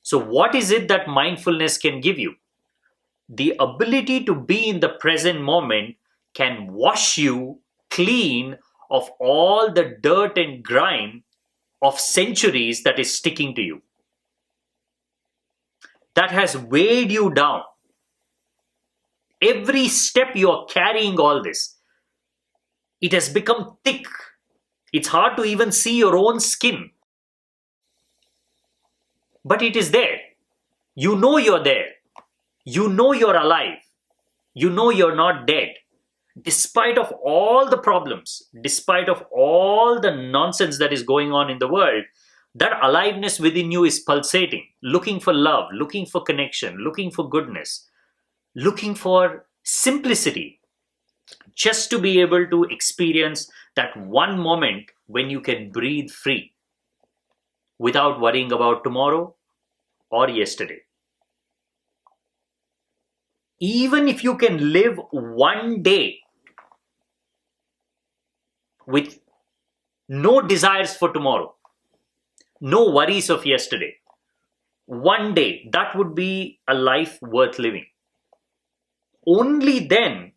So what is it that mindfulness can give you? The ability to be in the present moment can wash you clean of all the dirt and grime of centuries that is sticking to you, that has weighed you down. Every step you are carrying all this. It has become thick. It's hard to even see your own skin. But it is there. You know you're there. You know you're alive. You know you're not dead. Despite of all the problems, despite of all the nonsense that is going on in the world, that aliveness within you is pulsating, looking for love, looking for connection, looking for goodness, looking for simplicity, just to be able to experience that one moment when you can breathe free without worrying about tomorrow or yesterday. Even if you can live one day with no desires for tomorrow, no worries of yesterday, one day, that would be a life worth living. Only then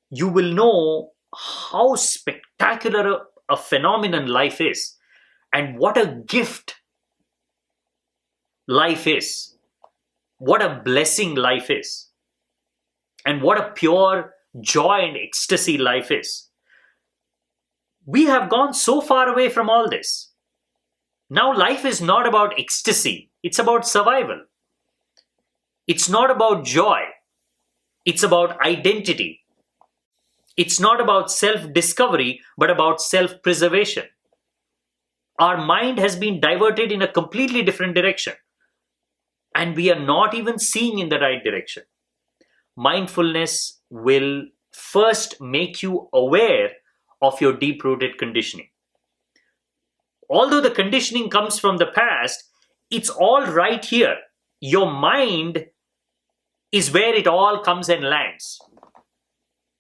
you will know how spectacular a phenomenon life is, and what a gift life is, what a blessing life is, and what a pure joy and ecstasy life is. We have gone so far away from all this. Now life is not about ecstasy, it's about survival. It's not about joy, it's about identity. It's not about self-discovery, but about self-preservation. Our mind has been diverted in a completely different direction, and we are not even seeing in the right direction. Mindfulness will first make you aware of your deep-rooted conditioning. Although the conditioning comes from the past, it's all right here. Your mind is where it all comes and lands.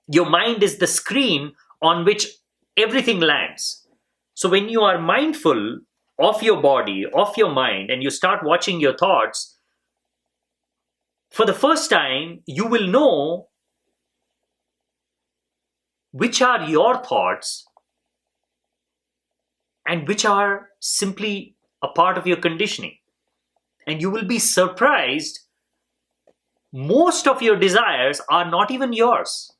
Your mind is the screen on which everything lands. So when you are mindful of your body, of your mind, and you start watching your thoughts, for the first time, you will know which are your thoughts and which are simply a part of your conditioning. And you will be surprised, most of your desires are not even yours.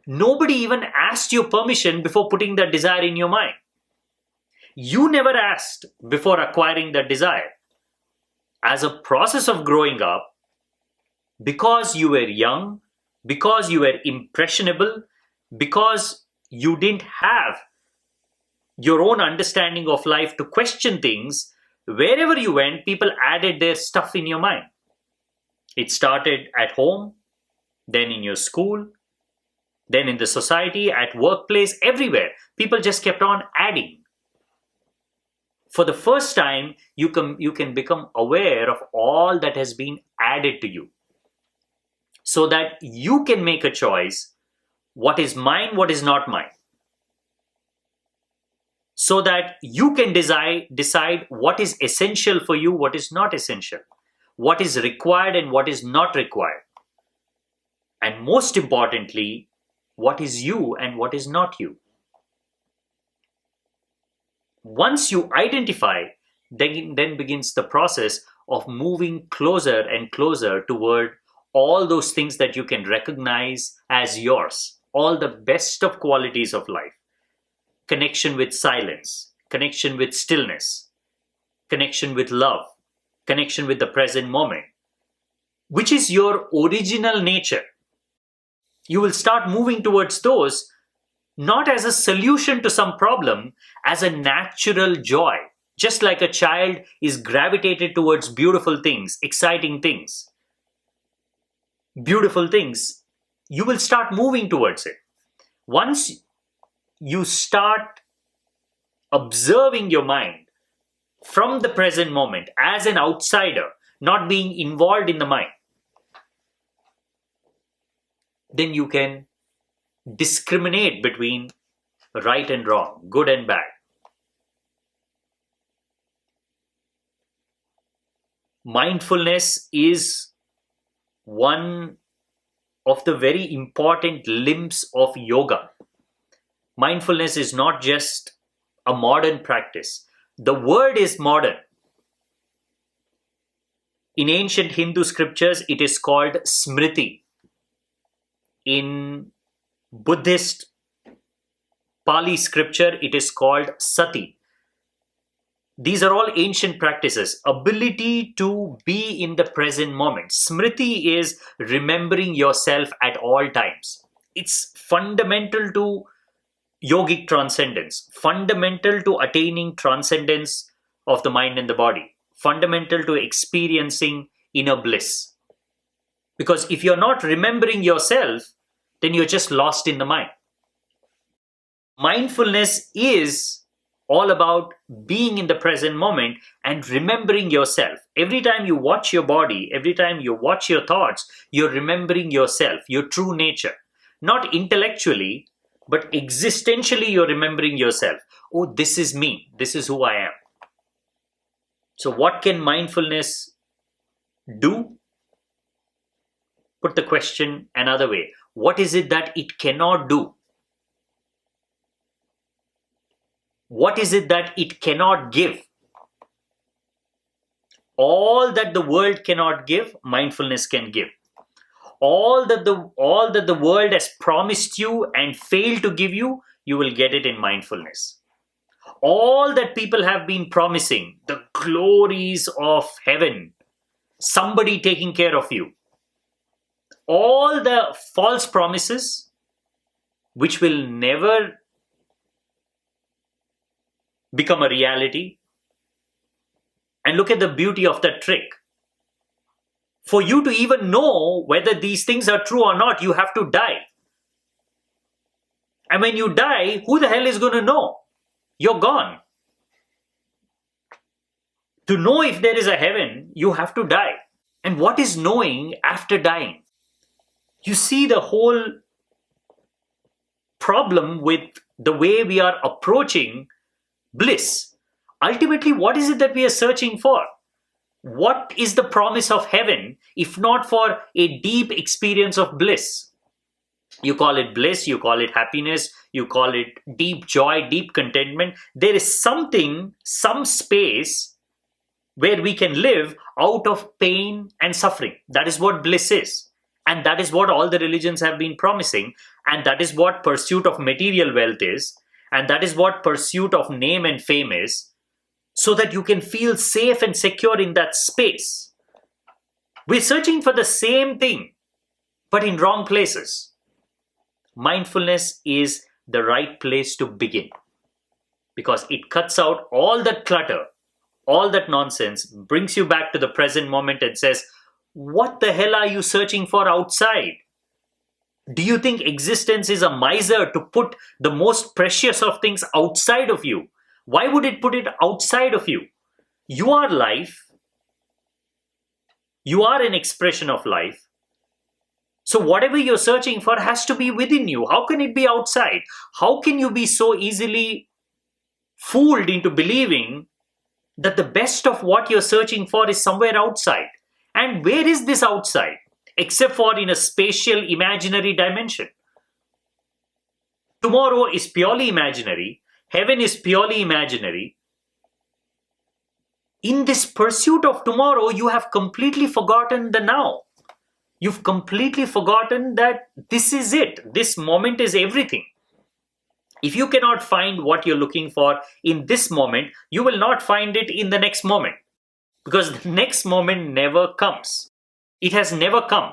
Nobody even asked your permission before putting that desire in your mind. You never asked before acquiring that desire. As a process of growing up, because you were young, because you were impressionable, because you didn't have your own understanding of life to question things, wherever you went, people added their stuff in your mind. It started at home, then in your school, then in the society, at workplace, everywhere. People just kept on adding. For the first time, you can become aware of all that has been added to you, so that you can make a choice, what is mine, what is not mine. So that you can decide what is essential for you, what is not essential, what is required and what is not required. And most importantly, what is you and what is not you. Once you identify, then begins the process of moving closer and closer toward all those things that you can recognize as yours, all the best of qualities of life. Connection with silence, connection with stillness, connection with love, connection with the present moment, which is your original nature. You will start moving towards those, not as a solution to some problem, as a natural joy. Just like a child is gravitated towards beautiful things, exciting things, beautiful things, you will start moving towards it. Once you start observing your mind from the present moment as an outsider, not being involved in the mind, then you can discriminate between right and wrong, good and bad. Mindfulness is one of the very important limbs of yoga. Mindfulness is not just a modern practice. The word is modern. In ancient Hindu scriptures, it is called smriti. In Buddhist Pali scripture, it is called sati. These are all ancient practices. Ability to be in the present moment. Smriti is remembering yourself at all times. It's fundamental to yogic transcendence, fundamental to attaining transcendence of the mind and the body, fundamental to experiencing inner bliss. Because if you're not remembering yourself, then you're just lost in the mind. Mindfulness is all about being in the present moment and remembering yourself. Every time you watch your body, every time you watch your thoughts, you're remembering yourself, your true nature. Not intellectually, but existentially, you're remembering yourself. Oh, this is me. This is who I am. So what can mindfulness do? Put the question another way. What is it that it cannot do? What is it that it cannot give? All that the world cannot give, mindfulness can give. All that the world has promised you and failed to give you, you will get it in mindfulness. All that people have been promising, the glories of heaven, somebody taking care of you, all the false promises which will never become a reality. And look at the beauty of that trick. For you to even know whether these things are true or not, you have to die. And when you die, who the hell is going to know? You're gone. To know if there is a heaven, you have to die. And what is knowing after dying? You see the whole problem with the way we are approaching bliss. Ultimately, what is it that we are searching for? What is the promise of heaven if not for a deep experience of bliss? You call it bliss, you call it happiness, you call it deep joy, deep contentment. There is something, some space where we can live out of pain and suffering. That is what bliss is. And that is what all the religions have been promising. And that is what pursuit of material wealth is. And that is what pursuit of name and fame is. So that you can feel safe and secure in that space. We're searching for the same thing, but in wrong places. Mindfulness is the right place to begin because it cuts out all that clutter, all that nonsense, brings you back to the present moment and says, what the hell are you searching for outside? Do you think existence is a miser to put the most precious of things outside of you? Why would it put it outside of you? You are life. You are an expression of life. So whatever you're searching for has to be within you. How can it be outside? How can you be so easily fooled into believing that the best of what you're searching for is somewhere outside? And where is this outside? Except for in a spatial imaginary dimension. Tomorrow is purely imaginary. Heaven is purely imaginary. In this pursuit of tomorrow, you have completely forgotten the now. You've completely forgotten that this is it. This moment is everything. If you cannot find what you're looking for in this moment, you will not find it in the next moment. Because the next moment never comes. It has never come.